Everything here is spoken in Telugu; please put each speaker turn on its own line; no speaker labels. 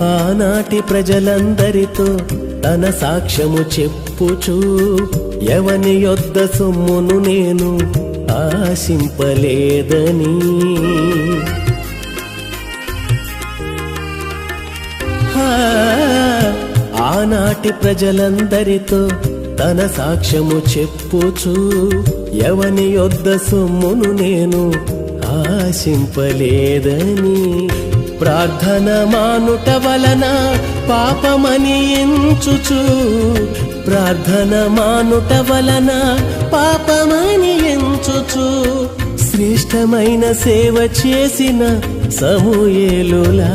ఆనాటి ప్రజలందరితో తన సాక్ష్యము చెప్పుచూ ఎవని యొద్ద సొమ్మును నేను ఆశింపలేదని. ఆనాటి ప్రజలందరితో తన సాక్ష్యము చెప్పుచూ ఎవని యొద్ద సొమ్మును నేను ఆశింపలేదని. ప్రార్థన మానుట వలన పాపమని ఎంచుచు, ప్రార్థన మానుట వలన పాపమని ఎంచుచు శ్రేష్టమైన సేవ చేసిన సమూయేలులా